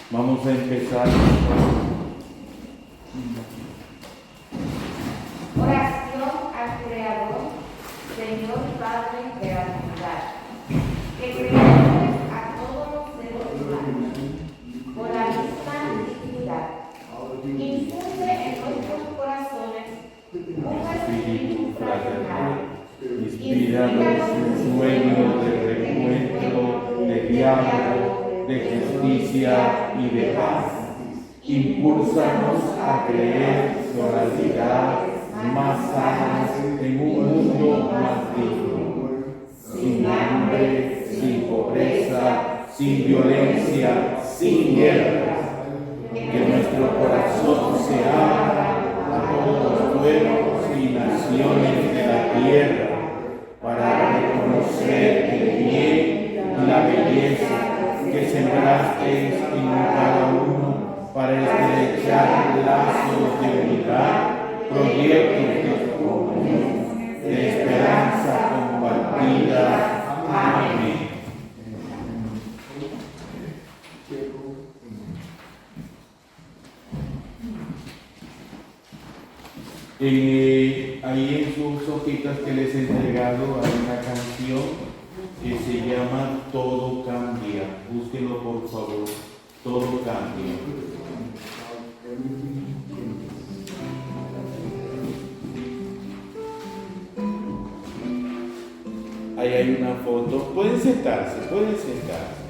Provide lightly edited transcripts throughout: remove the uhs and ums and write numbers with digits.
Vamos a empezar. Oración al Creador, Señor Padre de la Unidad, que creaste a todos los seres humanos por la misma dignidad. Infunde en nuestros corazones un espíritu fraternal. Inspíranos un sueño de reencuentro, de diálogo, de justicia y de paz. Impúlsanos a creer sociedades más sanas en un mundo más digno, sin hambre, sin pobreza, sin violencia, sin guerra. Que nuestro corazón se abra a todos los pueblos y naciones de la tierra para reconocer el bien y la belleza que sembraste en cada uno, para estrechar lazos de unidad, proyectos comunes, de esperanza compartida. Amén. Ahí en sus hojitas que les he entregado hay una canción que se llama Todo Cambia. Búsquenlo por favor. Todo cambia. Ahí hay una foto. Pueden sentarse, pueden sentarse.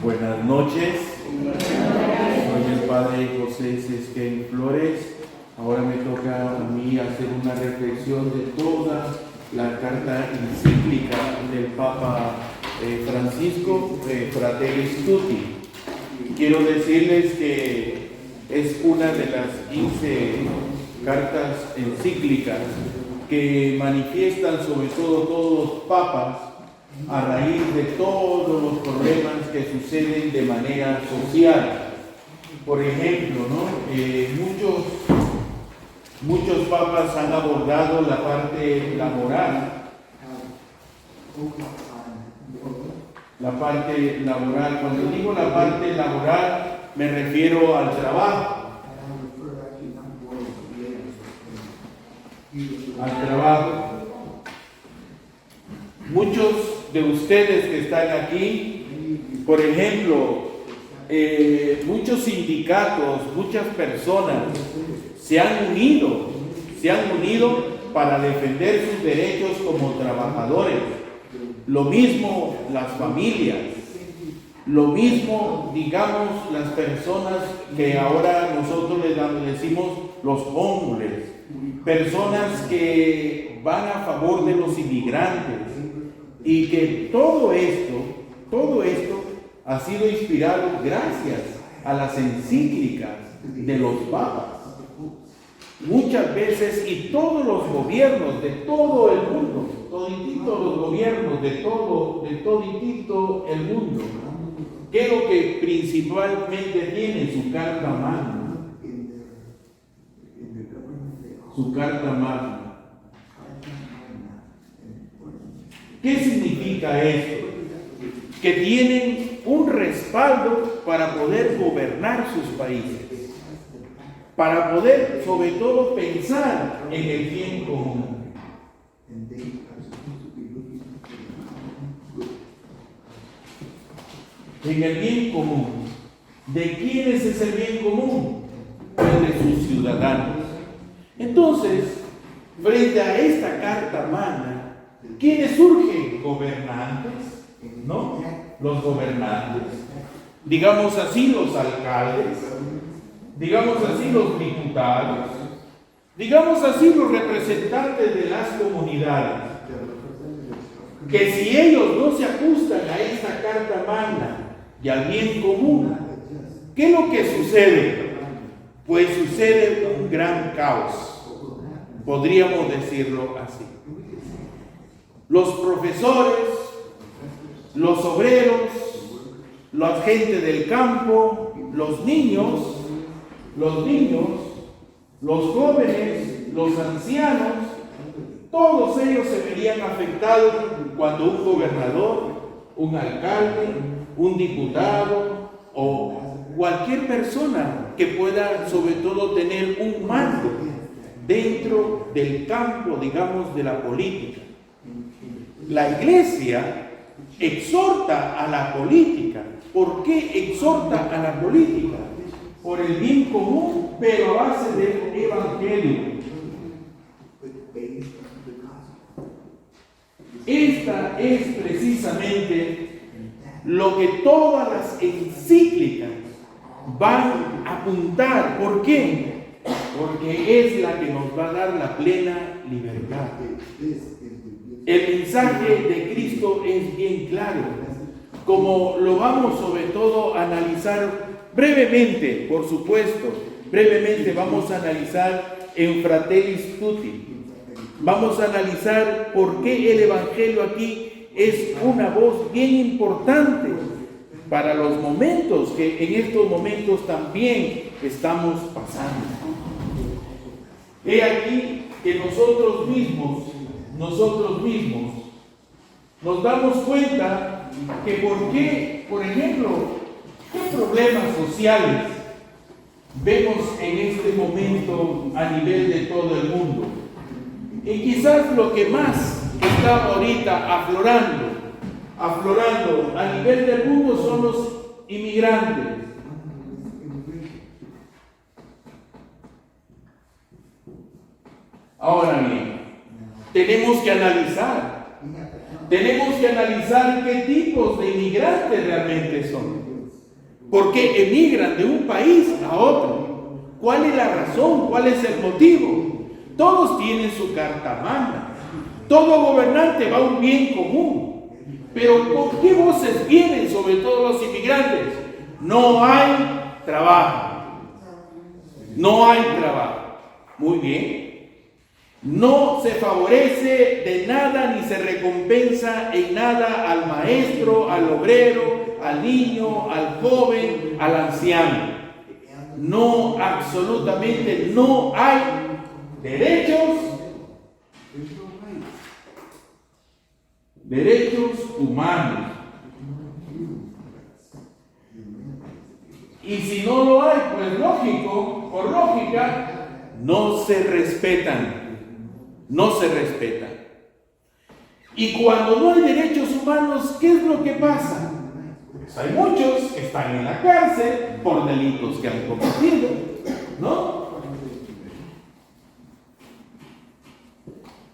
Buenas noches. Soy el padre José Sesquén Flores. Ahora me toca a mí hacer una reflexión de toda la carta encíclica del Papa Francisco, Fratelli Tutti. Quiero decirles que es una de las 15 cartas encíclicas que manifiestan sobre todo todos los papas a raíz de todos los problemas que suceden de manera social. Por ejemplo, muchos papas han abordado la parte laboral. Cuando digo la parte laboral, me refiero al trabajo. Muchos de ustedes que están aquí, por ejemplo, muchos sindicatos, muchas personas se han unido para defender sus derechos como trabajadores. Lo mismo las familias, lo mismo, digamos, las personas que ahora nosotros les decimos los hombres, personas que van a favor de los inmigrantes, y que todo esto ha sido inspirado gracias a las encíclicas de los papas. Muchas veces, y todos los gobiernos de todo el mundo, todititos los gobiernos de toditito el mundo, ¿qué es lo que principalmente tiene? Su carta magna. Su carta magna. ¿Qué significa esto? Que tienen un respaldo para poder gobernar sus países, para poder sobre todo pensar en el bien común. En el bien común. ¿De quiénes es el bien común? Pues de sus ciudadanos. Entonces, frente a esta carta magna, ¿quiénes surgen? Gobernantes, ¿no? Los gobernantes. Digamos así, los alcaldes. Digamos así, los diputados. Digamos así, los representantes de las comunidades. Que si ellos no se ajustan a esta carta magna y al bien común, ¿qué es lo que sucede? Pues sucede un gran caos. Podríamos decirlo así. Los profesores, los obreros, la gente del campo, los niños, los jóvenes, los ancianos, todos ellos se verían afectados cuando un gobernador, un alcalde, un diputado o cualquier persona que pueda sobre todo tener un mando dentro del campo, digamos, de la política. La Iglesia exhorta a la política. ¿Por qué exhorta a la política? Por el bien común, pero a base del Evangelio. Esta es precisamente lo que todas las encíclicas van a apuntar. ¿Por qué? Porque es la que nos va a dar la plena libertad. El mensaje de Cristo es bien claro, como lo vamos sobre todo a analizar brevemente, por supuesto, vamos a analizar en Fratelli Tutti. Vamos a analizar por qué el Evangelio aquí es una voz bien importante para los momentos que en estos momentos también estamos pasando. He aquí que nosotros mismos nos damos cuenta que por ejemplo, ¿qué problemas sociales vemos en este momento a nivel de todo el mundo? Y quizás lo que más está ahorita aflorando a nivel del mundo son los inmigrantes. Ahora bien, tenemos que analizar qué tipos de inmigrantes realmente son. ¿Por qué emigran de un país a otro? ¿Cuál es la razón? ¿Cuál es el motivo? Todos tienen su carta magna. Todo gobernante va a un bien común. Pero ¿por qué voces vienen sobre todo los inmigrantes? No hay trabajo. No hay trabajo. Muy bien. No se favorece de nada ni se recompensa en nada al maestro, al obrero, al niño, al joven, al anciano. No, absolutamente no hay derechos humanos. Y si no lo hay, pues lógico, por lógica, no se respetan. No se respetan. Y cuando no hay derechos humanos, ¿qué es lo que pasa? Pues hay muchos que están en la cárcel por delitos que han cometido, ¿no?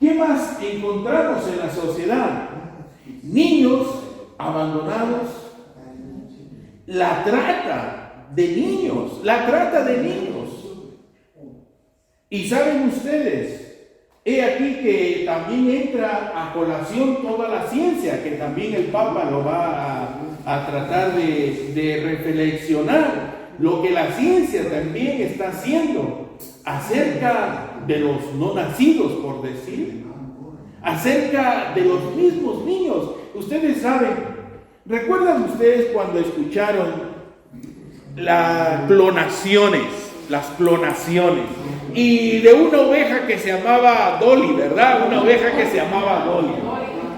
¿Qué más encontramos en la sociedad? Niños abandonados, la trata de niños, Y saben ustedes, he aquí que también entra a colación toda la ciencia, que también el Papa lo va a tratar de reflexionar, lo que la ciencia también está haciendo acerca de los no nacidos, por decir, acerca de los mismos niños. Ustedes saben, ¿recuerdan ustedes cuando escucharon las clonaciones? Y de una oveja que se llamaba Dolly, ¿verdad? Una oveja que se llamaba Dolly.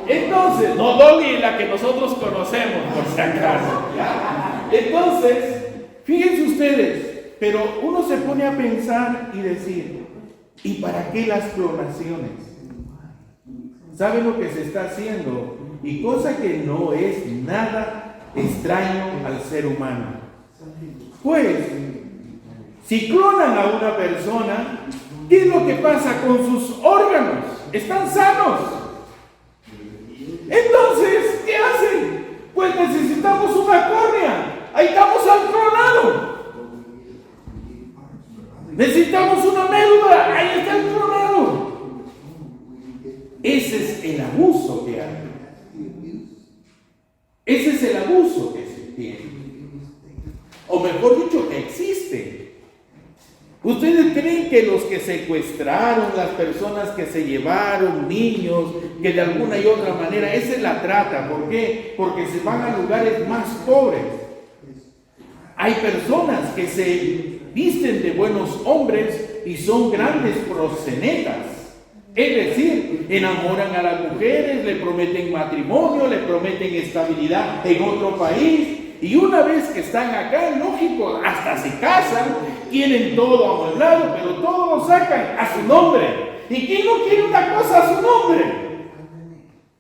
Entonces, no Dolly la que nosotros conocemos, por si acaso, ¿ya? Entonces, fíjense ustedes, pero uno se pone a pensar y decir, ¿y para qué las clonaciones? ¿Saben lo que se está haciendo? Y cosa que no es nada extraño al ser humano. Pues, si clonan a una persona, ¿qué es lo que pasa con sus órganos? Están sanos. Entonces, ¿qué hacen? Pues necesitamos una córnea. Ahí estamos al clonado. Necesitamos una médula. Ahí está el clonado. Ese es el abuso que hay. Ese es el abuso que se tiene. O mejor dicho, que existe. ¿Ustedes creen que los que secuestraron, las personas que se llevaron, niños, que de alguna y otra manera, esa es la trata? ¿Por qué? Porque se van a lugares más pobres. Hay personas que se visten de buenos hombres y son grandes proxenetas. Es decir, enamoran a las mujeres, le prometen matrimonio, le prometen estabilidad en otro país. Y una vez que están acá, lógico, hasta se casan, tienen todo amueblado, pero todo lo sacan a su nombre. ¿Y quién no quiere una cosa a su nombre?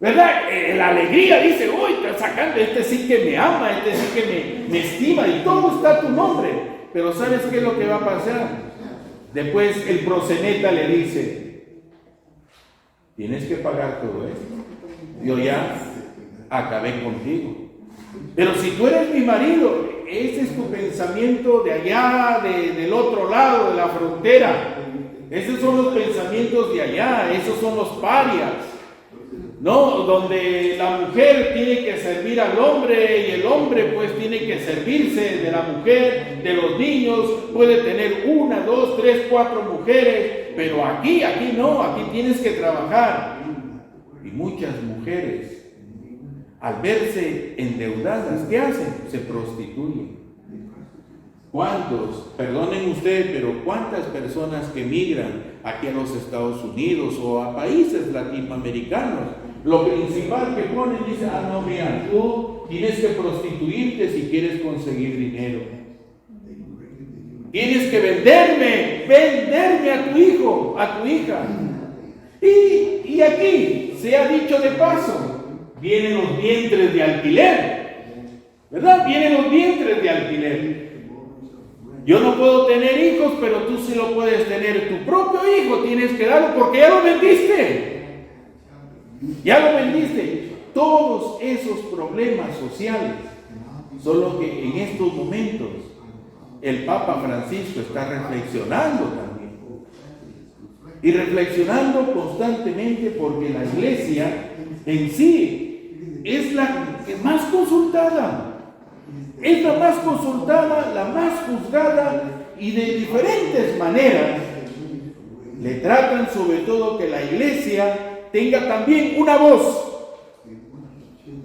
¿Verdad? La alegría dice, uy, está sacando, este sí que me ama, este sí que me estima, y todo está a tu nombre. Pero ¿sabes qué es lo que va a pasar? Después el proxeneta le dice, tienes que pagar todo esto. Yo ya acabé contigo. Pero si tú eres mi marido, ese es tu pensamiento de allá, del otro lado de la frontera. Esos son los pensamientos de allá, esos son los parias, ¿no? Donde la mujer tiene que servir al hombre y el hombre pues tiene que servirse de la mujer, de los niños, puede tener 1, 2, 3, 4 mujeres, pero aquí no, aquí tienes que trabajar. Y muchas mujeres, al verse endeudadas, ¿qué hacen? Se prostituyen. ¿Cuántos? Perdonen ustedes, pero ¿cuántas personas que migran aquí a los Estados Unidos o a países latinoamericanos? Lo principal que ponen dice, no, mira, tú tienes que prostituirte si quieres conseguir dinero. Tienes que venderme a tu hijo, a tu hija. Y aquí se ha dicho de paso, vienen los vientres de alquiler, ¿verdad? Vienen los vientres de alquiler. Yo no puedo tener hijos, pero tú sí lo puedes tener. Tu propio hijo tienes que darlo porque ya lo vendiste. Ya lo vendiste. Todos esos problemas sociales Solo que en estos momentos el Papa Francisco está reflexionando también. Y reflexionando constantemente, porque la Iglesia en sí es la que más consultada. Es la más consultada, la más juzgada, y de diferentes maneras le tratan sobre todo que la Iglesia tenga también una voz.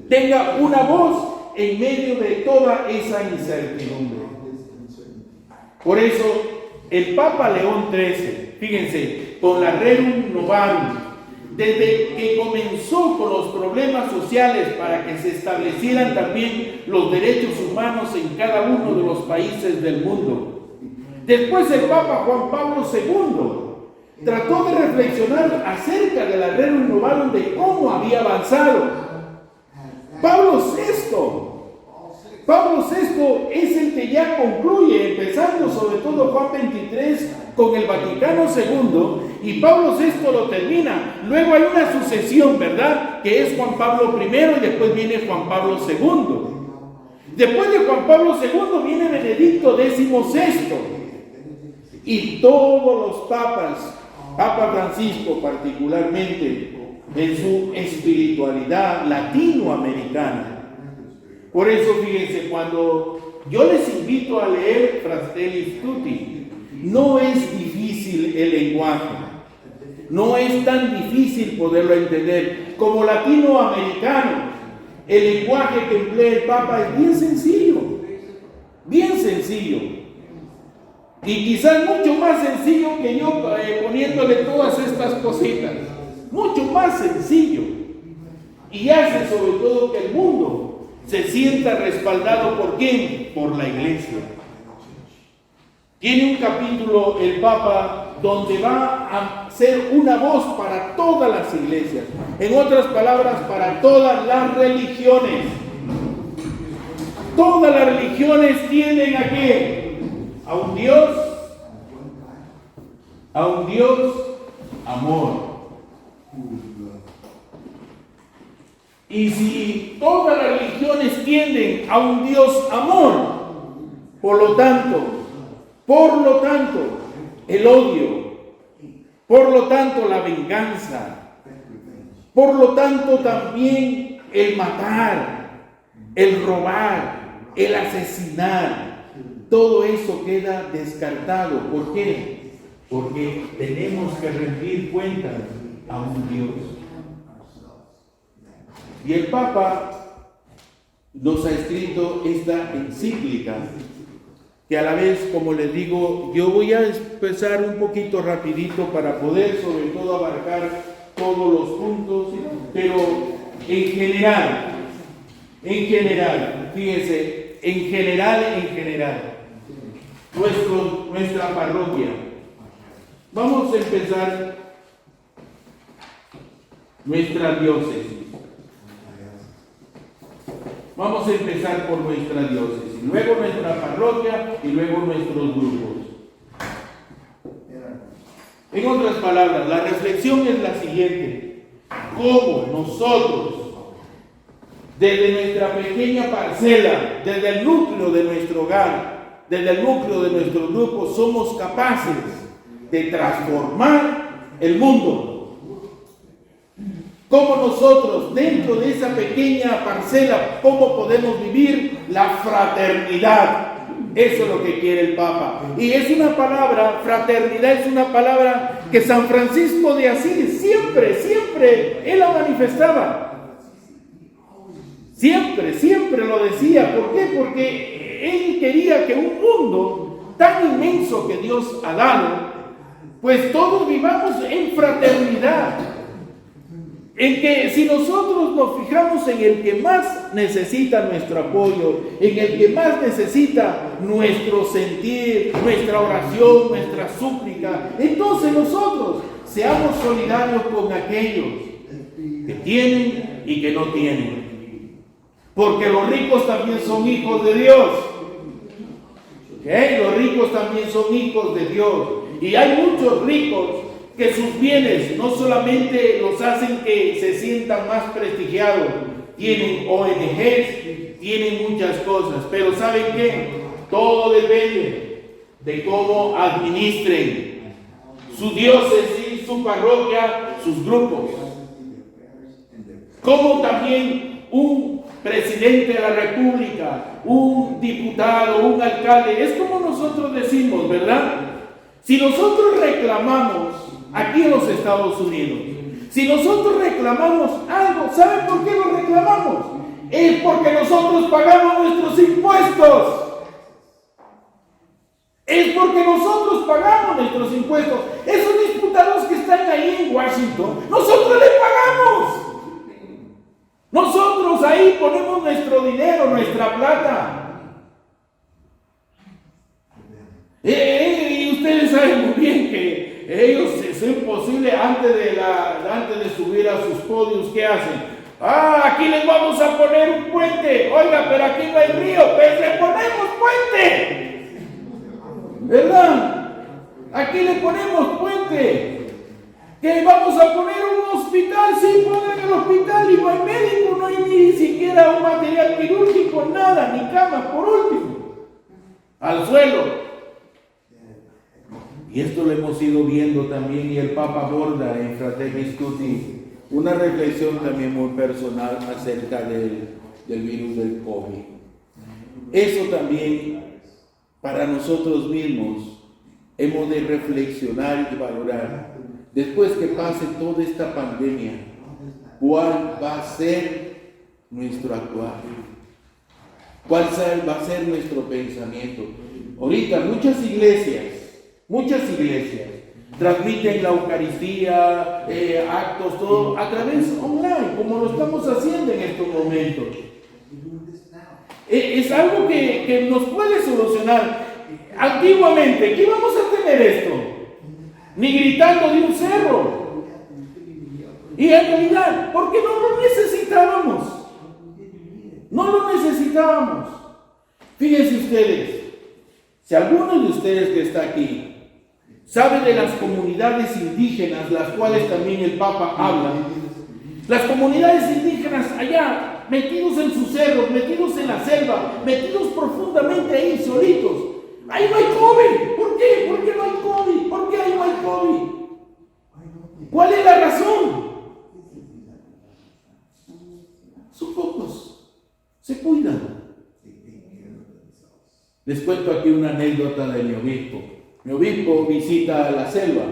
Tenga una voz en medio de toda esa incertidumbre. Por eso, el Papa León XIII, fíjense, con la Rerum Novarum, desde que comenzó con los problemas sociales para que se establecieran también los derechos humanos en cada uno de los países del mundo. Después el Papa Juan Pablo II trató de reflexionar acerca de la Rerum Novarum, de cómo había avanzado. Pablo VI es el que ya concluye, empezando sobre todo Juan XXIII con el Vaticano II, y Pablo VI lo termina. Luego hay una sucesión, ¿verdad?, que es Juan Pablo I, y después viene Juan Pablo II. Después de Juan Pablo II viene Benedicto XVI, y todos los papas, Papa Francisco particularmente, en su espiritualidad latinoamericana. Por eso, fíjense, cuando yo les invito a leer Fratelli Tutti, no es difícil el lenguaje, no es tan difícil poderlo entender. Como latinoamericano, el lenguaje que emplea el Papa es bien sencillo, y quizás mucho más sencillo que yo poniéndole todas estas cositas. Mucho más sencillo, y hace sobre todo que el mundo se sienta respaldado. ¿Por quién? Por la Iglesia. Tiene un capítulo el Papa donde va a ser una voz para todas las iglesias, en otras palabras, para todas las religiones. Todas las religiones tienen ¿a qué? A un Dios amor. Y si todas las religiones tienden a un Dios amor, por lo tanto, el odio, por lo tanto la venganza, por lo tanto también el matar, el robar, el asesinar, todo eso queda descartado. ¿Por qué? Porque tenemos que rendir cuentas a un Dios. Y el Papa nos ha escrito esta encíclica, que a la vez, como les digo, yo voy a empezar un poquito rapidito para poder sobre todo abarcar todos los puntos, pero en general, fíjense, en general, nuestra parroquia. Vamos a empezar nuestra diócesis. Vamos a empezar por nuestra diócesis, luego nuestra parroquia y luego nuestros grupos. En otras palabras, la reflexión es la siguiente: ¿cómo nosotros, desde nuestra pequeña parcela, desde el núcleo de nuestro hogar, desde el núcleo de nuestro grupo, somos capaces de transformar el mundo? ¿Cómo nosotros, dentro de esa pequeña parcela, cómo podemos vivir la fraternidad? Eso es lo que quiere el Papa. Y es una palabra, fraternidad es una palabra que San Francisco de Asís siempre, él la manifestaba. Siempre lo decía. ¿Por qué? Porque él quería que un mundo tan inmenso que Dios ha dado, pues todos vivamos en fraternidad. En que si nosotros nos fijamos en el que más necesita nuestro apoyo, en el que más necesita nuestro sentir, nuestra oración, nuestra súplica, entonces nosotros seamos solidarios con aquellos que tienen y que no tienen. Porque los ricos también son hijos de Dios. ¿Okay? Los ricos también son hijos de Dios. Y hay muchos ricos que sus bienes no solamente los hacen que se sientan más prestigiados tienen ONGs, tienen muchas cosas, pero ¿saben qué? Todo depende de cómo administren su diócesis, su parroquia, sus grupos. Como también un presidente de la República, un diputado, un alcalde, es como nosotros decimos, ¿verdad? Si nosotros reclamamos aquí en los Estados Unidos, si nosotros reclamamos algo, ¿saben por qué lo reclamamos? Es porque nosotros pagamos nuestros impuestos. Es porque nosotros pagamos nuestros impuestos. Esos diputados que están ahí en Washington, nosotros les pagamos. Nosotros ahí ponemos nuestro dinero, nuestra plata. Y ustedes saben muy bien que ellos, es imposible, antes de subir a sus podios, ¿qué hacen? Aquí les vamos a poner un puente. Oiga, pero aquí no hay río, pues le ponemos puente. ¿Verdad? Aquí le ponemos puente. Que vamos a poner un hospital, sí, pongan el hospital y no hay médico, no hay ni siquiera un material quirúrgico, nada, ni cama, por último, al suelo. Y esto lo hemos ido viendo también, y el Papa aborda en Fratelli Tutti una reflexión también muy personal acerca del virus del COVID. Eso también para nosotros mismos hemos de reflexionar y valorar. Después que pase toda esta pandemia, ¿cuál va a ser nuestro actuar? ¿Cuál va a ser nuestro pensamiento? Ahorita muchas iglesias transmiten la Eucaristía, actos, todo a través online, como lo estamos haciendo en estos momentos. Es algo que nos puede solucionar. Antiguamente, ¿qué íbamos a tener esto? Ni gritando de un cerro. Y en realidad, porque no lo necesitábamos. No lo necesitábamos. Fíjense ustedes, si alguno de ustedes que está aquí sabe de las comunidades indígenas, las cuales también el Papa habla, las comunidades indígenas allá, metidos en sus cerros, metidos en la selva, metidos profundamente ahí, solitos, ahí no hay COVID. ¿Por qué? ¿Por qué no hay COVID? ¿Por qué ahí no hay COVID? ¿Cuál es la razón? Son pocos, se cuidan. Les cuento aquí una anécdota de mi obispo. Mi obispo visita la selva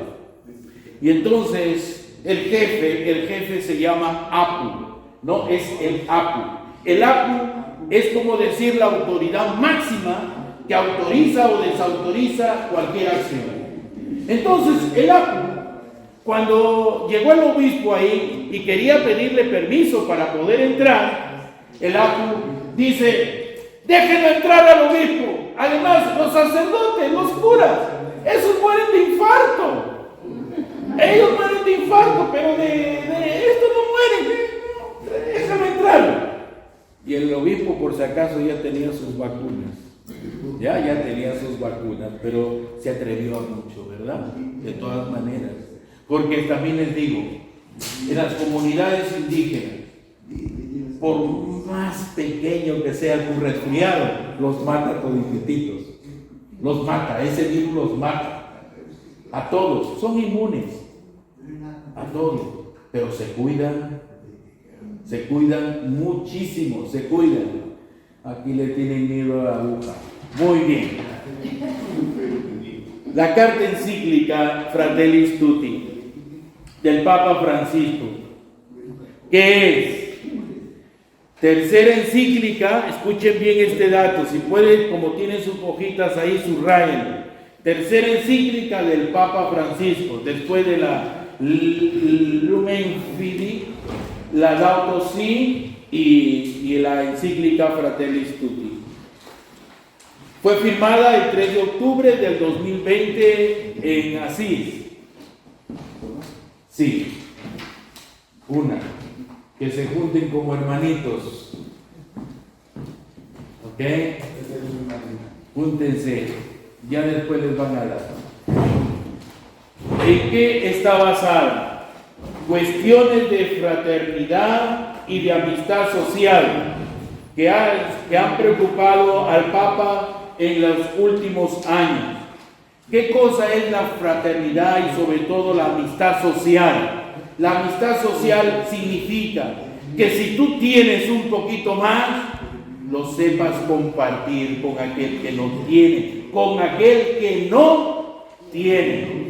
y entonces el jefe se llama Apu, no es el Apu. El Apu es como decir la autoridad máxima que autoriza o desautoriza cualquier acción. Entonces el Apu, cuando llegó el obispo ahí y quería pedirle permiso para poder entrar, el Apu dice: déjenlo entrar al obispo. Además, los sacerdotes, los curas, esos mueren de infarto. Ellos mueren de infarto, pero de esto no mueren. Déjame entrar. Y el obispo, por si acaso, ya tenía sus vacunas. Ya tenía sus vacunas, pero se atrevió a mucho, ¿verdad? De todas maneras. Porque también les digo, en las comunidades indígenas, por más pequeño que sea un resfriado, los mata todititos. Los mata, ese virus los mata. A todos, son inmunes. A todos. Pero se cuidan muchísimo, se cuidan. Aquí le tienen miedo a la aguja. Muy bien. La carta encíclica Fratelli Tutti del Papa Francisco, que es tercera encíclica. Escuchen bien este dato, si pueden, como tienen sus hojitas ahí, subrayen. Tercera encíclica del Papa Francisco, después de la Lumen Fidei, la Laudato Si y la encíclica Fratelli Tutti. Fue firmada el 3 de octubre del 2020 en Asís. Sí, una. Que se junten como hermanitos. ¿Ok? Júntense. Ya después les van a dar. ¿En qué está basada? Cuestiones de fraternidad, y de amistad social que han preocupado al Papa en los últimos años. ¿Qué cosa es la fraternidad y sobre todo la amistad social? La amistad social significa que si tú tienes un poquito más, lo sepas compartir con aquel que no tiene, con aquel que no tiene,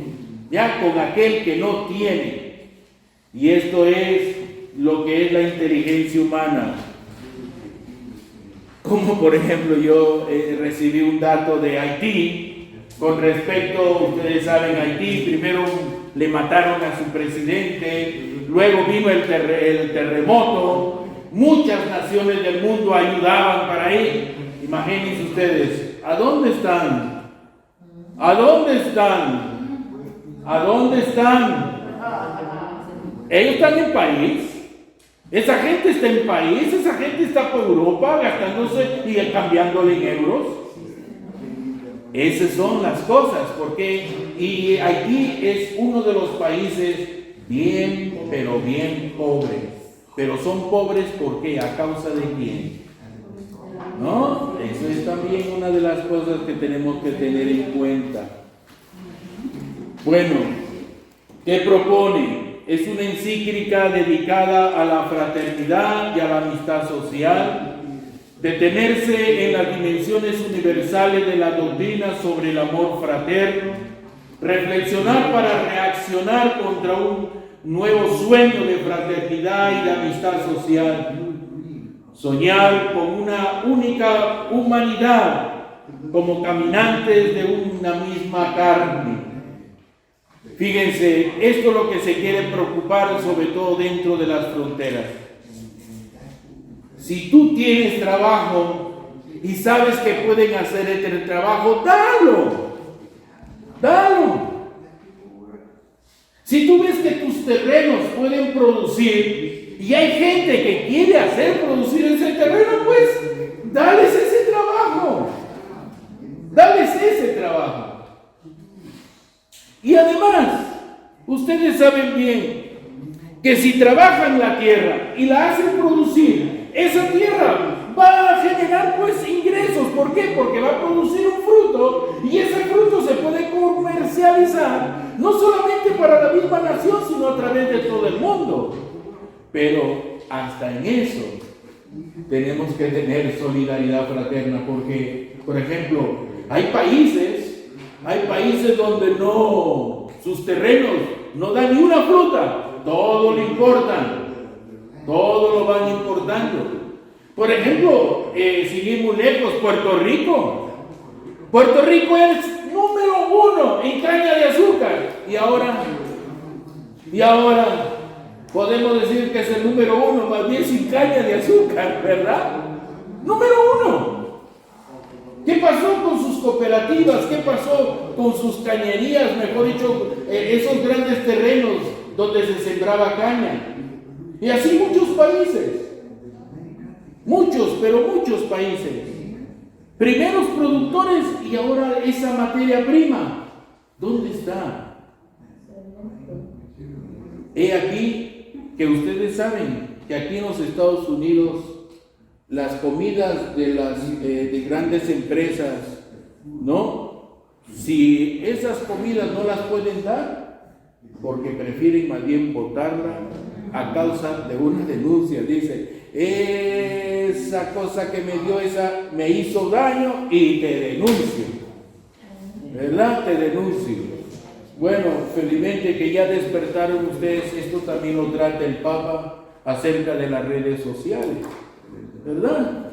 ya, con aquel que no tiene. Y esto es lo que es la inteligencia humana. Como por ejemplo yo recibí un dato de Haití con respecto, ustedes saben, Haití, primero le mataron a su presidente, luego vino el terremoto, muchas naciones del mundo ayudaban para ir. Imagínense ustedes, ¿a dónde están? ¿A dónde están? ¿A dónde están? Ellos están en país. Esa gente está en país, esa gente está por Europa gastándose y cambiándole en euros. Esas son las cosas, porque y Haití es uno de los países bien, pero bien pobres. Pero son pobres porque a causa de quién, ¿no? Eso es también una de las cosas que tenemos que tener en cuenta. Bueno, ¿qué propone? Es una encíclica dedicada a la fraternidad y a la amistad social, detenerse en las dimensiones universales de la doctrina sobre el amor fraterno, reflexionar para reaccionar contra un nuevo sueño de fraternidad y de amistad social, soñar con una única humanidad como caminantes de una misma carne. Fíjense, esto es lo que se quiere preocupar sobre todo dentro de las fronteras. Si tú tienes trabajo y sabes que pueden hacer el trabajo, dalo. Si tú ves que tus terrenos pueden producir y hay gente que quiere hacer producir ese terreno, pues dales ese trabajo. Y además, ustedes saben bien que si trabajan la tierra y la hacen producir, esa tierra va a generar pues ingresos. ¿Por qué? Porque va a producir un fruto y ese fruto se puede comercializar no solamente para la misma nación, sino a través de todo el mundo. Pero hasta en eso tenemos que tener solidaridad fraterna, porque, por ejemplo, hay países donde sus terrenos no dan ni una fruta, todo lo importan, todo lo van importando. Por ejemplo, seguimos lejos, Puerto Rico. Puerto Rico es número 1 en caña de azúcar. Y ahora podemos decir que es el número 1, más bien sin caña de azúcar, ¿verdad? Número 1. ¿Qué pasó con sus cooperativas? ¿Qué pasó con sus cañerías? Mejor dicho, esos grandes terrenos donde se sembraba caña. Y así muchos países. Muchos países. Primeros productores y ahora esa materia prima. ¿Dónde está? He aquí que ustedes saben que aquí en los Estados Unidos las comidas de grandes empresas, ¿no? Si esas comidas no las pueden dar, porque prefieren más bien botarla a causa de una denuncia. Dice, esa cosa que me dio me hizo daño y te denuncio, ¿verdad? Te denuncio. Bueno, felizmente que ya despertaron ustedes, esto también lo trata el Papa acerca de las redes sociales, ¿verdad?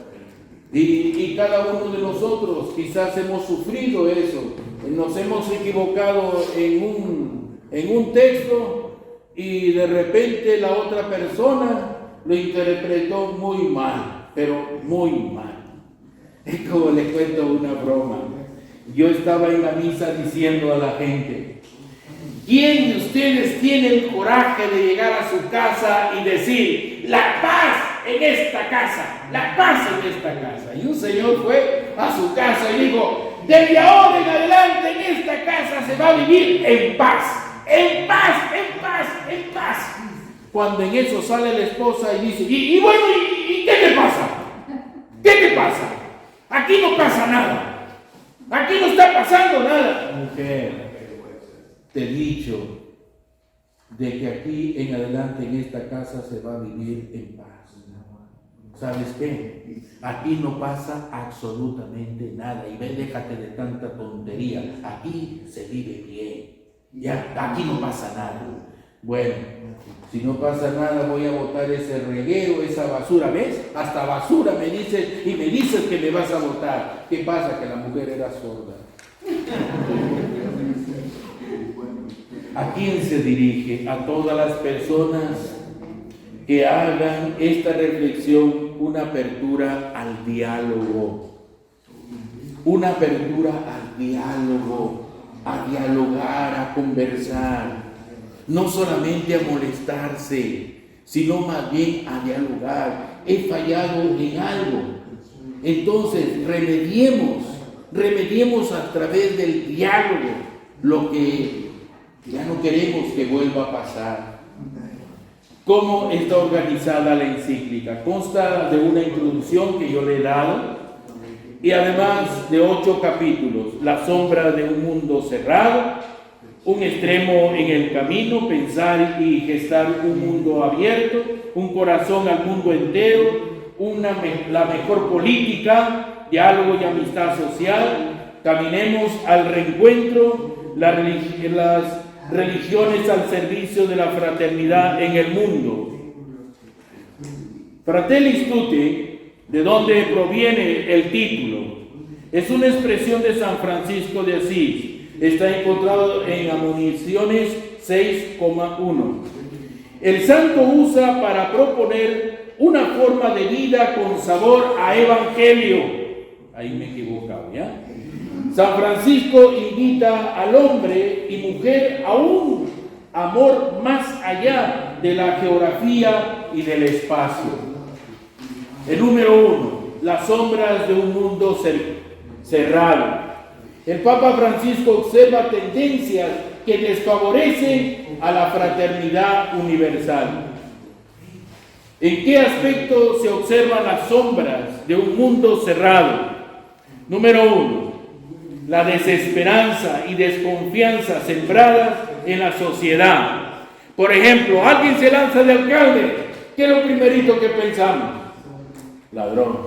Y cada uno de nosotros quizás hemos sufrido eso, nos hemos equivocado en un texto y de repente la otra persona lo interpretó muy mal, pero muy mal. Es como les cuento una broma. Yo estaba en la misa diciendo a la gente, ¿quién de ustedes tiene el coraje de llegar a su casa y decir, la paz en esta casa, la paz en esta casa? Y un señor fue a su casa y dijo, desde ahora en adelante en esta casa se va a vivir en paz, en paz, en paz, en paz. cuando en eso sale la esposa y dice, y bueno, ¿y qué te pasa? ¿Qué te pasa? Aquí no pasa nada. Aquí no está pasando nada. Mujer, te he dicho de que aquí en adelante en esta casa se va a vivir en paz. ¿Sabes qué? Aquí no pasa absolutamente nada. Y ven, déjate de tanta tontería. Aquí se vive bien. Ya, aquí no pasa nada. Bueno, si no pasa nada, voy a botar ese reguero, esa basura. ¿Ves? Hasta basura me dices y me dices que me vas a botar. ¿Qué pasa? Que la mujer era sorda. ¿A quién se dirige? A todas las personas que hagan esta reflexión, una apertura al diálogo. Una apertura al diálogo, a dialogar, a conversar. No solamente a molestarse, sino más bien a dialogar. He fallado en algo. Entonces, remediemos a través del diálogo lo que ya no queremos que vuelva a pasar. ¿Cómo está organizada la encíclica? Consta de una introducción que yo le he dado y además de 8 capítulos. La sombra de un mundo cerrado, un extremo en el camino, pensar y gestar un mundo abierto, un corazón al mundo entero, la mejor política, diálogo y amistad social. Caminemos al reencuentro, las religiones al servicio de la fraternidad en el mundo. Fratelli Tutti, de donde proviene el título, es una expresión de San Francisco de Asís. Está encontrado en Admoniciones 6,1. El santo usa para proponer una forma de vida con sabor a evangelio. Ahí me he equivocado, ¿ya? San Francisco invita al hombre y mujer a un amor más allá de la geografía y del espacio. El número 1, las sombras de un mundo cerrado. El Papa Francisco observa tendencias que desfavorecen a la fraternidad universal. ¿En qué aspecto se observan las sombras de un mundo cerrado? Número 1, la desesperanza y desconfianza sembradas en la sociedad. Por ejemplo, alguien se lanza de alcalde. ¿Qué es lo primerito que pensamos? Ladrón.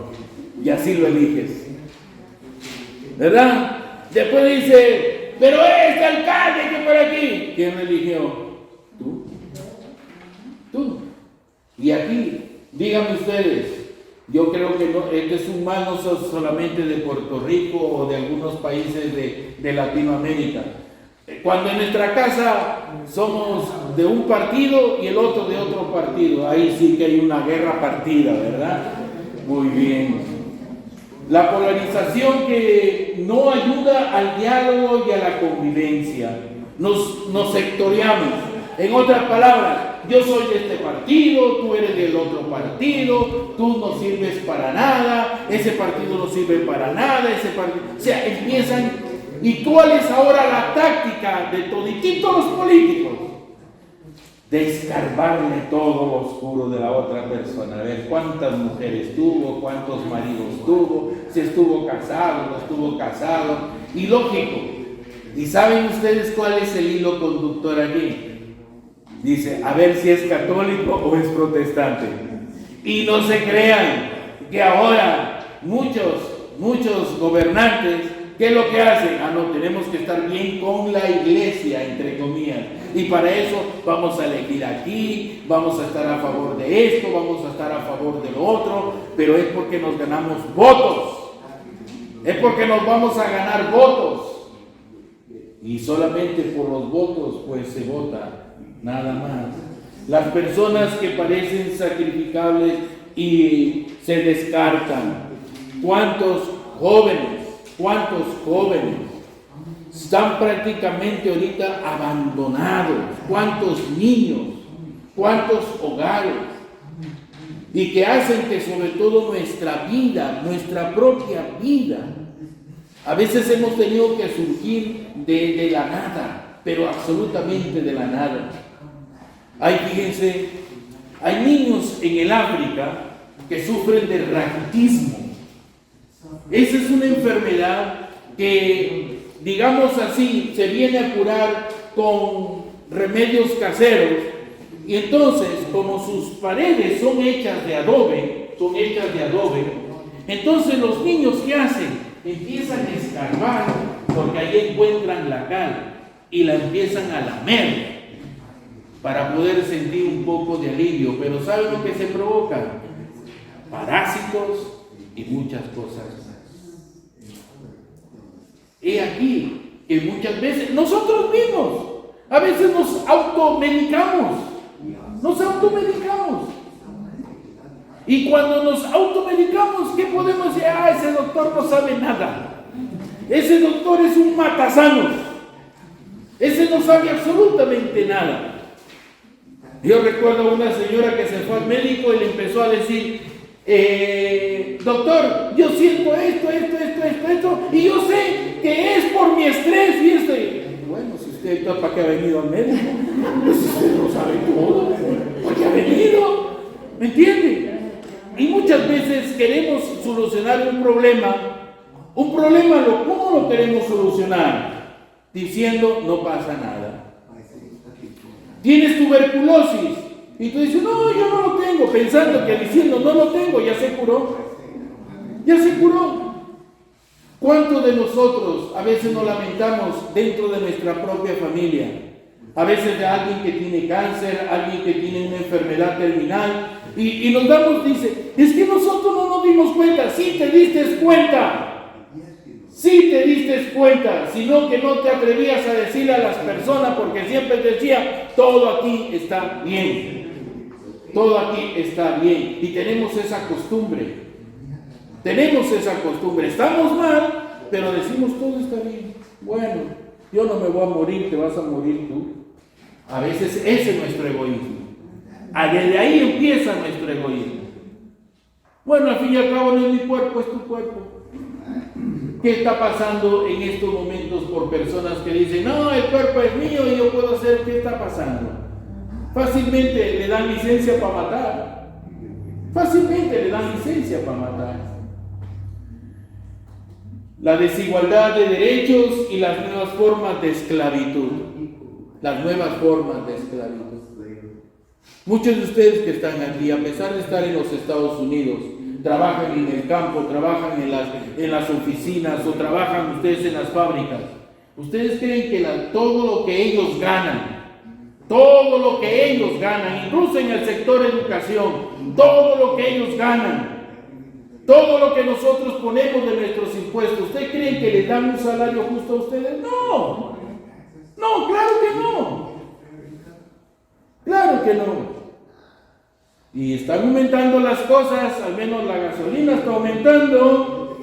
Y así lo eliges, ¿verdad? Después dice, pero este alcalde que por aquí, ¿quién lo eligió? Tú. Y aquí, díganme ustedes, yo creo que no, este es un mal no solamente de Puerto Rico o de algunos países de Latinoamérica. Cuando en nuestra casa somos de un partido y el otro de otro partido, ahí sí que hay una guerra partida, ¿verdad? Muy bien. La polarización que no ayuda al diálogo y a la convivencia. Nos sectoriamos. En otras palabras, yo soy de este partido, tú eres del otro partido, tú no sirves para nada, ese partido no sirve para nada, ese partido... O sea, empiezan... ¿Y cuál es ahora la táctica de todititos los políticos? Descarbarle todo lo oscuro de la otra persona, a ver cuántas mujeres tuvo, cuántos maridos tuvo, si estuvo casado, no estuvo casado, y lógico. ¿Y saben ustedes cuál es el hilo conductor allí? Dice, a ver si es católico o es protestante. Y no se crean que ahora muchos gobernantes, ¿qué es lo que hacen? No, tenemos que estar bien con la iglesia, entre comillas. Y para eso vamos a elegir aquí, vamos a estar a favor de esto, vamos a estar a favor de lo otro, pero es porque nos ganamos votos. Es porque nos vamos a ganar votos. Y solamente por los votos, pues se vota, nada más. Las personas que parecen sacrificables y se descartan. ¿Cuántos jóvenes están prácticamente ahorita abandonados? ¿Cuántos niños? ¿Cuántos hogares? Y que hacen que sobre todo nuestra vida, nuestra propia vida, a veces hemos tenido que surgir de la nada, pero absolutamente de la nada. Fíjense Hay niños en el África que sufren de raquitismo. Esa es una enfermedad que, digamos así, se viene a curar con remedios caseros. Y entonces, como sus paredes son hechas de adobe, entonces los niños, ¿qué hacen? Empiezan a escarbar, porque ahí encuentran la cal y la empiezan a lamer para poder sentir un poco de alivio. Pero ¿saben lo que se provoca? Parásitos y muchas cosas más. He aquí que muchas veces nosotros mismos, a veces nos automedicamos. Y cuando nos automedicamos, ¿qué podemos decir? Ese doctor no sabe nada. Ese doctor es un matasanos. Ese no sabe absolutamente nada. Yo recuerdo a una señora que se fue al médico y le empezó a decir, doctor, yo siento esto, y yo sé que es por mi estrés y esto. Bueno, si usted ¿para qué ha venido al médico? Pues usted no sabe todo. ¿Para qué ha venido? ¿Me entiende? Y muchas veces queremos solucionar un problema, ¿cómo lo queremos solucionar? Diciendo, no pasa nada. Tienes tuberculosis y tú dices, no, yo no lo tengo, pensando que diciendo no lo tengo, ya se curó. ¿Cuántos de nosotros a veces nos lamentamos dentro de nuestra propia familia? A veces de alguien que tiene cáncer, alguien que tiene una enfermedad terminal, y nos damos, dice, es que nosotros no nos dimos cuenta. Sí te diste cuenta, sino que no te atrevías a decirle a las personas, porque siempre decía, todo aquí está bien, y tenemos esa costumbre, estamos mal, pero decimos, todo está bien, bueno, yo no me voy a morir, te vas a morir tú. A veces ese es nuestro egoísmo. Desde ahí empieza nuestro egoísmo. Bueno, al fin y al cabo no es mi cuerpo, es tu cuerpo. ¿Qué está pasando en estos momentos por personas que dicen, no, el cuerpo es mío y yo puedo hacer? ¿Qué está pasando? Fácilmente le dan licencia para matar. La desigualdad de derechos y las nuevas formas de esclavitud. Muchos de ustedes que están aquí, a pesar de estar en los Estados Unidos, trabajan en el campo, trabajan en las oficinas o trabajan ustedes en las fábricas. ¿Ustedes creen que todo lo que ellos ganan, incluso en el sector educación, todo lo que ellos ganan, todo lo que nosotros ponemos de nuestros impuestos, ¿ustedes creen que les dan un salario justo a ustedes? No, claro que no. Y están aumentando las cosas, al menos la gasolina está aumentando,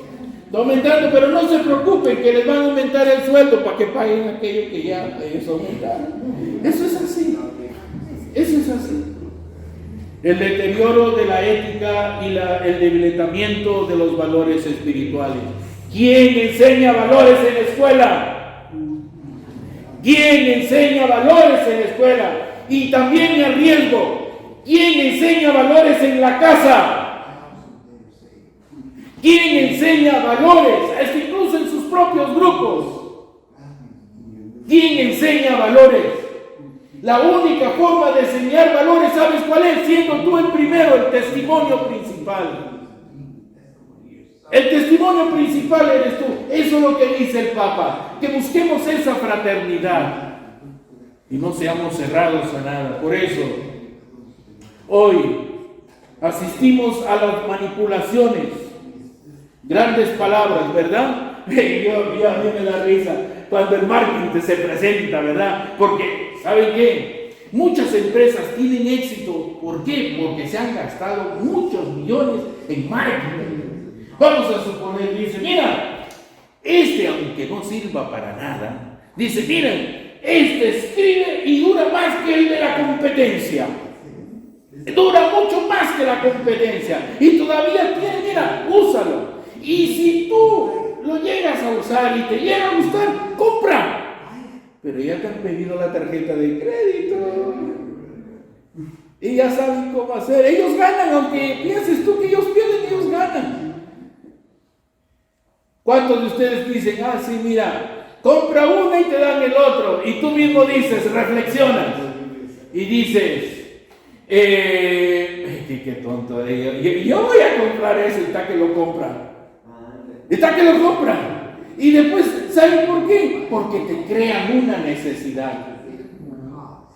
pero no se preocupen que les van a aumentar el sueldo para que paguen aquello que ya ellos aumentaron. Eso es así. El deterioro de la ética y el debilitamiento de los valores espirituales. ¿Quién enseña valores en la escuela? Y también el riesgo. ¿Quién enseña valores en la casa? ¿Quién enseña valores? Incluso en sus propios grupos. ¿Quién enseña valores? La única forma de enseñar valores, ¿sabes cuál es? Siendo tú el primero, el testimonio principal. El testimonio principal eres tú. Eso es lo que dice el Papa. Que busquemos esa fraternidad y no seamos cerrados a nada. Por eso, hoy asistimos a las manipulaciones, grandes palabras, ¿verdad? A mí me da risa cuando el marketing se presenta, ¿verdad? Porque, ¿saben qué? Muchas empresas tienen éxito. ¿Por qué? Porque se han gastado muchos millones en marketing. Vamos a suponer, dice, mira, aunque no sirva para nada, dice, miren, escribe y dura más que el de la competencia. Dura mucho más que la competencia. Y todavía tiene, mira, úsalo. Y si tú lo llegas a usar y te llega a gustar, compra. Pero ya te han pedido la tarjeta de crédito. Y ya saben cómo hacer. Ellos ganan, aunque pienses tú que ellos pierden, ellos ganan. ¿Cuántos de ustedes dicen, sí, mira, compra una y te dan el otro? Y tú mismo dices, reflexionas y dices, qué tonto. Yo voy a comprar eso, y está que lo compra. Y después, ¿saben por qué? Porque te crean una necesidad.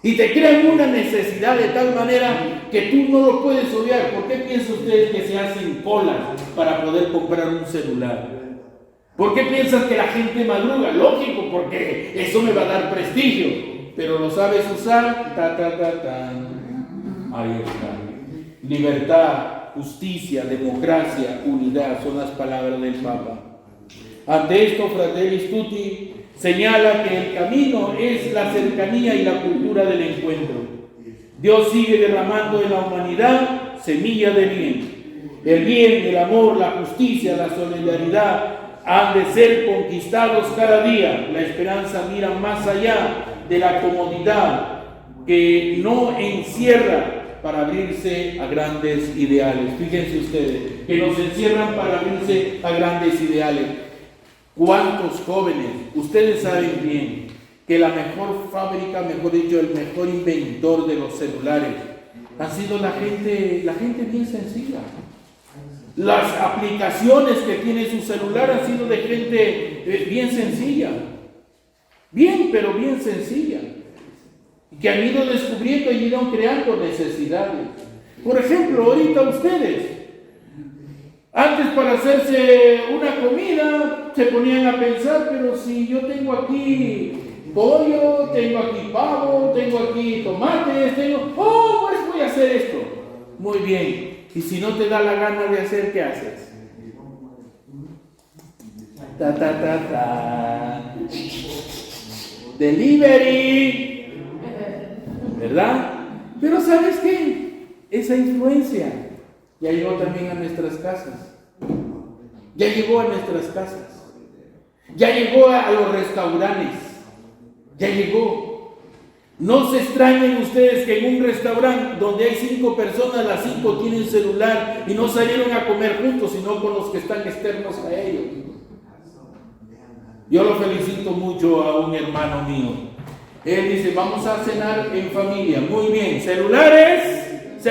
Y te crean una necesidad de tal manera que tú no lo puedes obviar. ¿Por qué piensan ustedes que se hacen colas para poder comprar un celular? ¿Por qué piensan que la gente madruga? Lógico, porque eso me va a dar prestigio. Pero lo sabes usar, ahí está. Libertad, justicia, democracia, unidad, son las palabras del Papa. Ante esto, Fratelli Tutti señala que el camino es la cercanía y la cultura del encuentro. Dios sigue derramando en la humanidad semilla de bien. El bien, el amor, la justicia, la solidaridad han de ser conquistados cada día. La esperanza mira más allá de la comodidad que no encierra para abrirse a grandes ideales. Fíjense ustedes, que nos encierran para abrirse a grandes ideales. ¿Cuántos jóvenes? Ustedes saben bien que la mejor fábrica, mejor dicho, el mejor inventor de los celulares ha sido la gente bien sencilla. Las aplicaciones que tiene su celular han sido de gente bien sencilla. Bien, pero bien sencilla. Que han ido descubriendo y ido creando necesidades. Por ejemplo, ahorita ustedes, antes para hacerse una comida, se ponían a pensar, pero si yo tengo aquí pollo, tengo aquí pavo, tengo aquí tomates, pues voy a hacer esto. Muy bien. Y si no te da la gana de hacer, ¿qué haces? Delivery. ¿Verdad? Pero ¿sabes qué? Esa influencia ya llegó también a nuestras casas. Ya llegó a nuestras casas. Ya llegó a los restaurantes. Ya llegó. No se extrañen ustedes que en un restaurante donde hay 5 personas, las 5 tienen celular y no salieron a comer juntos, sino con los que están externos a ellos. Yo lo felicito mucho a un hermano mío. Él dice, vamos a cenar en familia. Muy bien, celulares,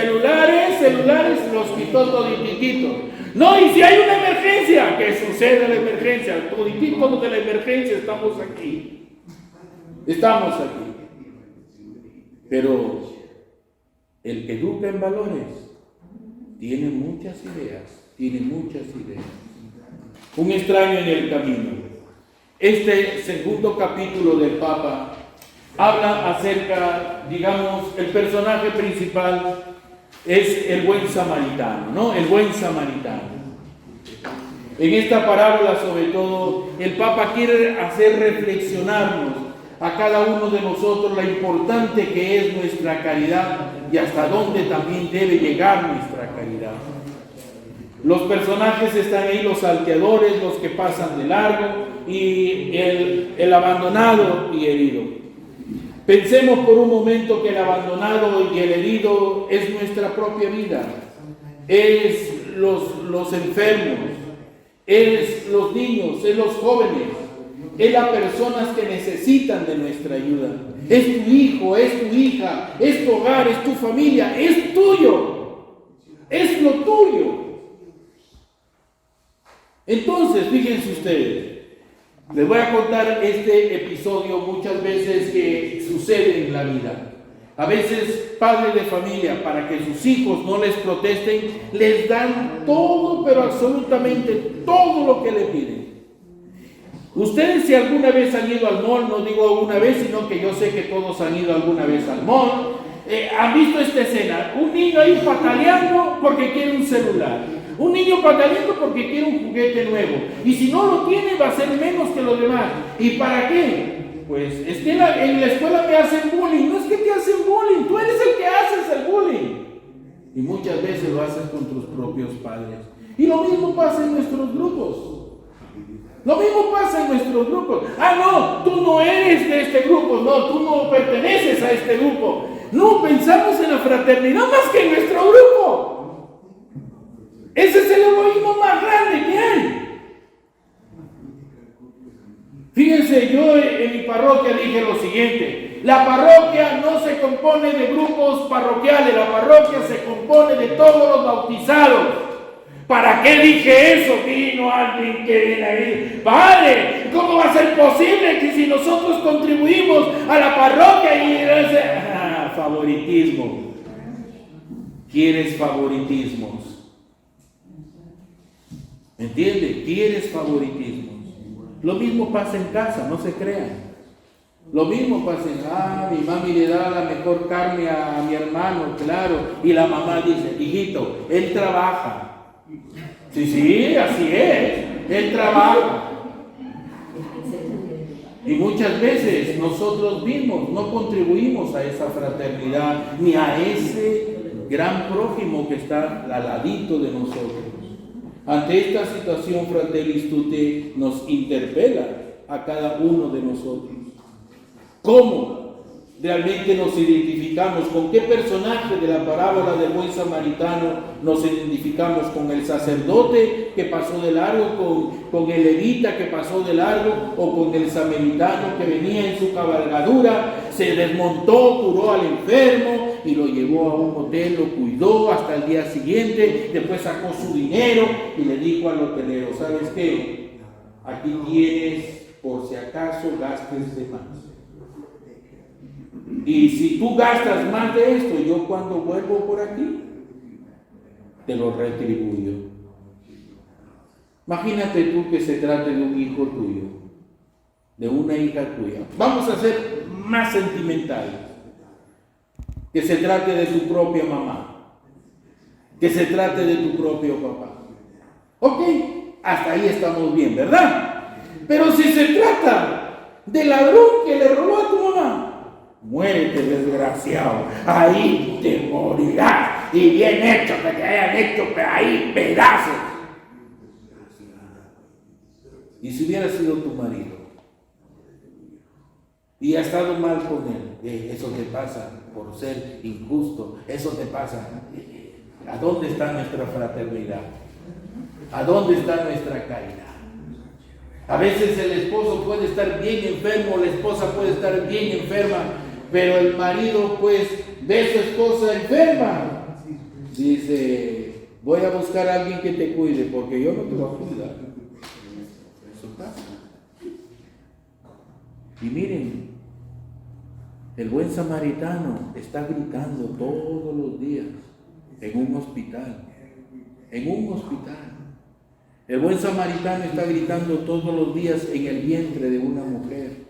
los quitó toditito. No, y si hay una emergencia, que sucede la emergencia, toditito de la emergencia, estamos aquí. Pero el que educa en valores tiene muchas ideas. Un extraño en el camino. Este segundo capítulo del Papa habla acerca, digamos, el personaje principal es el buen samaritano, ¿no? El buen samaritano. En esta parábola, sobre todo, el Papa quiere hacer reflexionarnos a cada uno de nosotros la importante que es nuestra caridad y hasta dónde también debe llegar nuestra caridad. Los personajes están ahí, los salteadores, los que pasan de largo y el abandonado y herido. Pensemos por un momento que el abandonado y el herido es nuestra propia vida, es los enfermos, es los niños, es los jóvenes, es las personas que necesitan de nuestra ayuda. Es tu hijo, es tu hija, es tu hogar, es tu familia, es tuyo, es lo tuyo. Entonces, fíjense ustedes, les voy a contar este episodio muchas veces que sucede en la vida. A veces padres de familia, para que sus hijos no les protesten, les dan todo, pero absolutamente todo lo que le piden. Ustedes si alguna vez han ido al mall, no digo alguna vez, sino que yo sé que todos han ido alguna vez al mall, han visto esta escena, un niño ahí pataleando porque quiere un celular, un niño pataleando porque quiere un juguete nuevo, y si no lo tiene va a ser menos que los demás. ¿Y para qué? Pues es que en la escuela me hacen bullying. No es que te hacen bullying, tú eres el que haces el bullying. Y muchas veces lo haces con tus propios padres. Y lo mismo pasa en nuestros grupos. Lo mismo pasa en nuestros grupos. Ah, no, tú no eres de este grupo, no, tú no perteneces a este grupo. No, pensamos en la fraternidad más que en nuestro grupo. Ese es el egoísmo más grande que hay. Fíjense, yo en mi parroquia dije lo siguiente: la parroquia no se compone de grupos parroquiales, la parroquia se compone de todos los bautizados. ¿Para qué dije eso? Vino alguien que viene ahí: padre, ¿cómo va a ser posible que si nosotros contribuimos a la parroquia y ese favoritismo? ¿Quieres favoritismos? ¿Me entiendes? ¿Quieres favoritismos? Lo mismo pasa en casa, no se crean. Lo mismo pasa en, mi mami le da la mejor carne a mi hermano, claro. Y la mamá dice: hijito, él trabaja. Sí, así es, él trabaja. Y muchas veces nosotros mismos no contribuimos a esa fraternidad, ni a ese gran prójimo que está al ladito de nosotros. Ante esta situación, Fratelli Tutti nos interpela a cada uno de nosotros. ¿Cómo realmente nos identificamos? ¿Con qué personaje de la parábola del buen samaritano nos identificamos? ¿Con el sacerdote que pasó de largo, con el levita que pasó de largo, o con el samaritano que venía en su cabalgadura, se desmontó, curó al enfermo y lo llevó a un hotel, lo cuidó hasta el día siguiente, después sacó su dinero y le dijo al hotelero: ¿sabes qué? Aquí tienes, por si acaso gastes de más. Y si tú gastas más de esto, yo cuando vuelvo por aquí, te lo retribuyo. Imagínate tú que se trate de un hijo tuyo, de una hija tuya. Vamos a ser más sentimentales. Que se trate de tu propia mamá, que se trate de tu propio papá. Ok, hasta ahí estamos bien, ¿verdad? Pero si se trata del ladrón que le robó a tu mamá, muérete, desgraciado, ahí te morirás, y bien hecho que te hayan hecho ahí pedazos. Y si hubiera sido tu marido y ha estado mal con él, eso te pasa por ser injusto, eso te pasa. ¿A dónde está nuestra fraternidad? ¿A dónde está nuestra caridad? A veces el esposo puede estar bien enfermo, la esposa puede estar bien enferma, pero el marido pues ve a su esposa enferma, dice: voy a buscar a alguien que te cuide porque yo no te voy a cuidar. Eso pasa. Y miren, el buen samaritano está gritando todos los días en un hospital. En un hospital. El buen samaritano está gritando todos los días en el vientre de una mujer.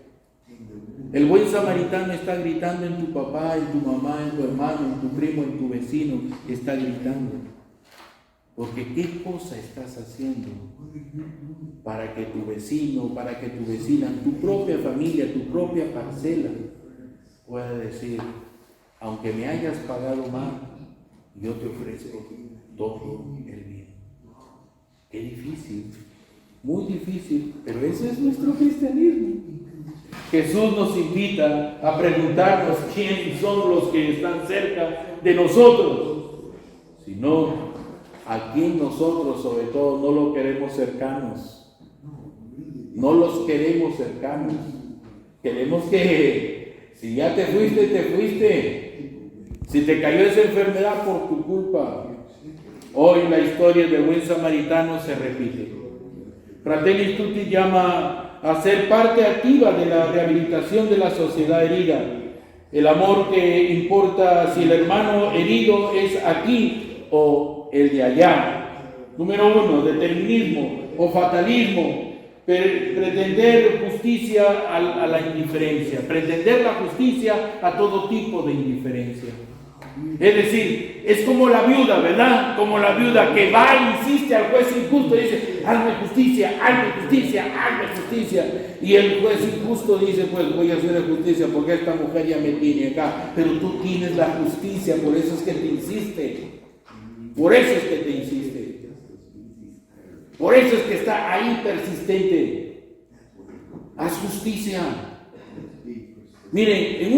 El buen samaritano está gritando en tu papá, en tu mamá, en tu hermano, en tu primo, en tu vecino. Está gritando. Porque ¿qué cosa estás haciendo para que tu vecino, para que tu vecina, tu propia familia, tu propia parcela pueda decir: aunque me hayas pagado mal, yo te ofrezco todo el bien? Qué difícil, muy difícil, pero ese es nuestro cristianismo. Jesús nos invita a preguntarnos quiénes son los que están cerca de nosotros, sino a quién nosotros sobre todo no lo queremos cercanos. No los queremos cercanos. Queremos que si ya te fuiste, te fuiste. Si te cayó esa enfermedad por tu culpa. Hoy la historia del buen samaritano se repite. Fratelli Tutti llama a ser parte activa de la rehabilitación de la sociedad herida. El amor que importa si el hermano herido es aquí o el de allá. Número 1, determinismo o fatalismo. Pretender justicia a la indiferencia. Pretender la justicia a todo tipo de indiferencia. Es decir, es como la viuda, ¿verdad? Como la viuda que va e insiste al juez injusto y dice: hazme justicia, hazme justicia, hazme justicia. Y el juez injusto dice: pues voy a hacer justicia porque esta mujer ya me tiene acá. Pero tú tienes la justicia, por eso es que te insiste. Por eso es que te insiste. Por eso es que está ahí persistente. justicia. Miren, en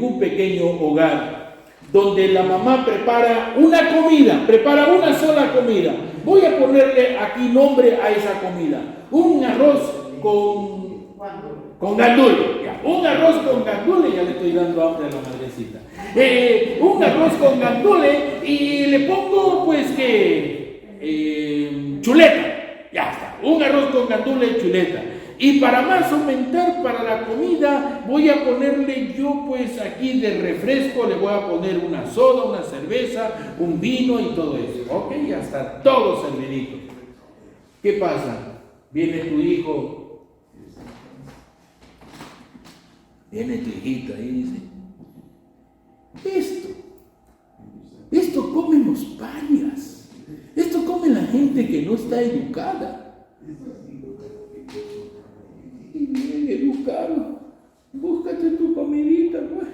un pequeño hogar, donde la mamá prepara una comida, prepara una sola comida. Voy a ponerle aquí nombre a esa comida. Un arroz con gandule. Ya, un arroz con gandule, ya le estoy dando hambre a la madrecita. Un arroz con gandule y le pongo chuleta. Ya está, un arroz con gandule y chuleta. Y para más aumentar para la comida, voy a ponerle yo aquí de refresco, le voy a poner una soda, una cerveza, un vino y todo eso. Ok, ya está todo servidito. ¿Qué pasa? Viene tu hijo, viene tu hijita y dice, esto comen los parias, esto come la gente que no está educada. Y bien educado, búscate tu comidita, pues.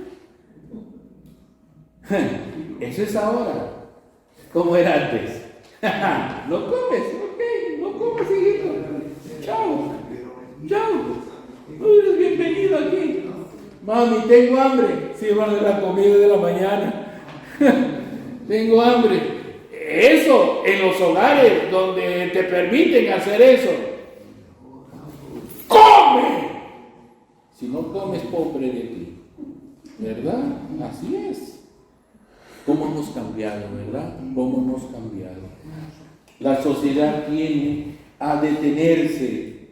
Eso es ahora. ¿Cómo era antes? No comes, ok, no comes, hijito. Chao. Eres bienvenido aquí. Mami, tengo hambre. Sírvanle la comida de la mañana. Tengo hambre. Eso, en los hogares donde te permiten hacer eso. ¡Come! Si no comes, pobre de ti. ¿Verdad? Así es. ¿Cómo hemos cambiado, verdad? ¿Cómo hemos cambiado? La sociedad tiene a detenerse,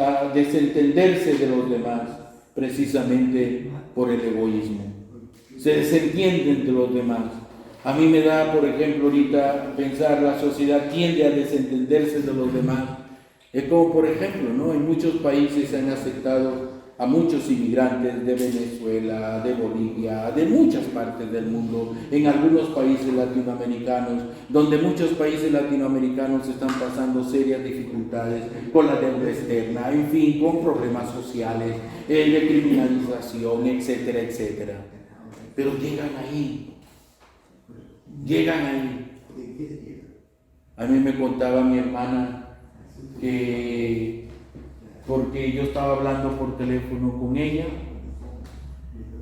a desentenderse de los demás, precisamente por el egoísmo. Se desentienden de los demás. A mí me da, por ejemplo, ahorita pensar, la sociedad tiende a desentenderse de los demás. Es como, por ejemplo, ¿no? En muchos países se han aceptado a muchos inmigrantes de Venezuela, de Bolivia, de muchas partes del mundo, en algunos países latinoamericanos, donde muchos países latinoamericanos están pasando serias dificultades con la deuda externa, en fin, con problemas sociales, de criminalización, etcétera, etcétera. Pero llegan ahí. A mí me contaba mi hermana que, porque yo estaba hablando por teléfono con ella,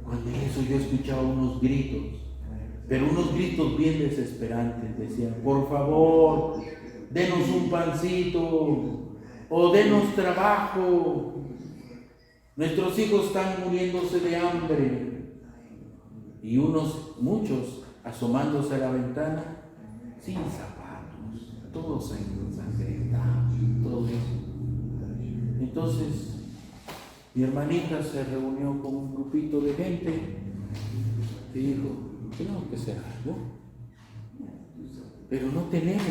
cuando eso yo escuchaba unos gritos, pero unos gritos bien desesperantes. Decían, por favor, denos un pancito o denos trabajo, nuestros hijos están muriéndose de hambre. Y muchos asomándose a la ventana sin zapatos, todos ensangrentados, todo eso. Entonces mi hermanita se reunió con un grupito de gente y dijo, tenemos que hacer algo, pero no tenemos.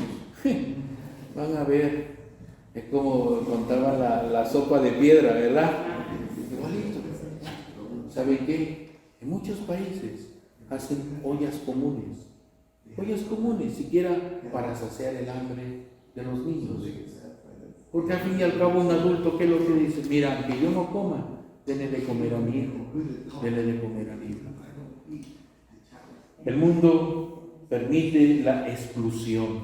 Van a ver, es como contaba la sopa de piedra, ¿verdad? Igualito. ¿Saben qué? En muchos países hacen ollas comunes, siquiera para saciar el hambre de los niños. Porque al fin y al cabo un adulto, ¿qué es lo que dice? Mira, que yo no coma, denle de comer a mi hijo, denle de comer a mi hija. El mundo permite la exclusión.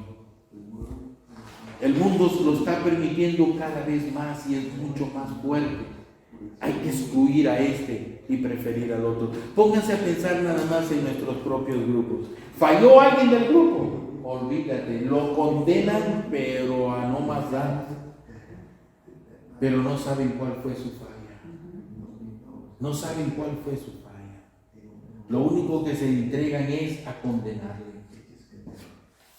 El mundo lo está permitiendo cada vez más y es mucho más fuerte. Hay que excluir a este y preferir al otro. Pónganse a pensar nada más en nuestros propios grupos. ¿Falló alguien del grupo? Olvídate, lo condenan, pero a no más dar. Pero no saben cuál fue su falla. No saben cuál fue su falla. Lo único que se entregan es a condenarle.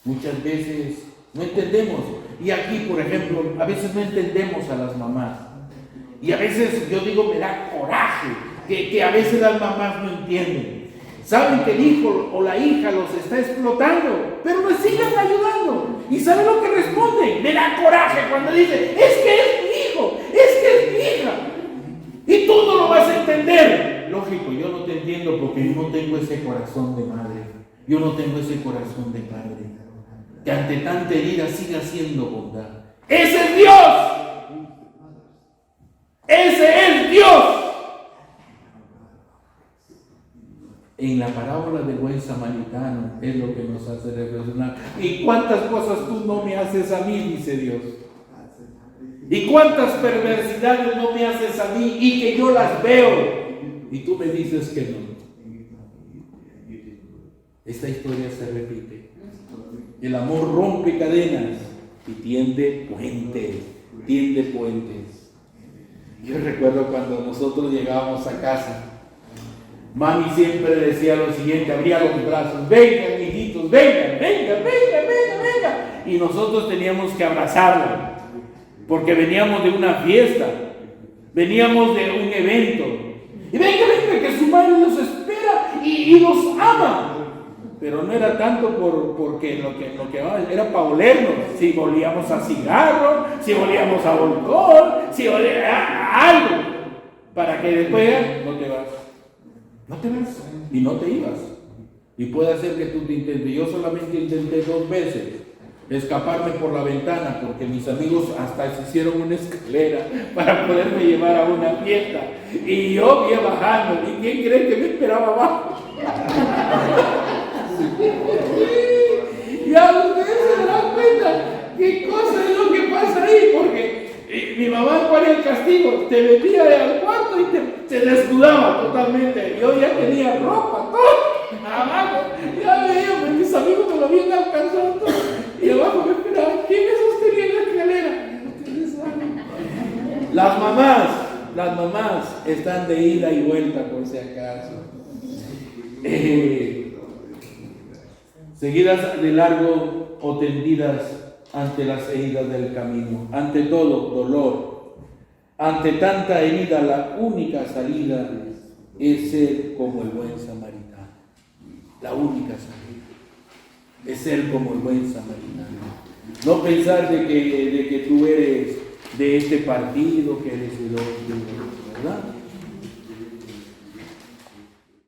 Muchas veces no entendemos. Y aquí, por ejemplo, a veces no entendemos a las mamás. Y a veces yo digo, me da coraje que a veces las mamás no entienden. Saben que el hijo o la hija los está explotando, pero me siguen ayudando. ¿Y saben lo que responden? Me da coraje cuando dicen, es que es mi hijo, es que es mi hija. Y tú no lo vas a entender. Lógico, yo no te entiendo porque yo no tengo ese corazón de madre. Yo no tengo ese corazón de padre. Que ante tanta herida siga haciendo bondad. ¡Ese es Dios! ¡Ese es Dios! En la parábola del buen samaritano es lo que nos hace reflexionar. ¿Y cuántas cosas tú no me haces a mí? Dice Dios. ¿Y cuántas perversidades no me haces a mí y que yo las veo? Y tú me dices que no. Esta historia se repite. El amor rompe cadenas y tiende puentes. Yo recuerdo cuando nosotros llegábamos a casa, mami siempre decía lo siguiente, abría los brazos: vengan, hijitos, vengan. Y nosotros teníamos que abrazarla, porque veníamos de una fiesta, veníamos de un evento. Y venga, que su madre los espera y los ama. Pero no era tanto porque lo que era para olernos. Si volíamos a cigarro, si volíamos a alcohol, si olía a algo, para que después no te vas y no te ibas. Y puede ser que tú te intentes. Yo solamente intenté 2 veces escaparme por la ventana, porque mis amigos hasta se hicieron una escalera para poderme llevar a una fiesta, y yo iba bajando. ¿Y quién cree que me esperaba abajo? Ya ustedes se dan cuenta qué cosa es lo que pasa ahí, porque mi mamá, ¿cuál era el castigo? Te metía al cuarto y te desnudaba totalmente. Yo ya tenía ropa, todo abajo. Ya veía, mis amigos me lo habían alcanzado todo, y abajo me esperaban. ¿Quién me sostenía en la escalera? Ustedes saben. Las mamás están de ida y vuelta, por si acaso. Seguidas de largo o tendidas ante las heridas del camino. Ante todo, dolor. Ante tanta herida, la única salida es ser como el buen samaritano. La única salida es ser como el buen samaritano. No pensar de que tú eres de este partido, que eres de otro, ¿verdad?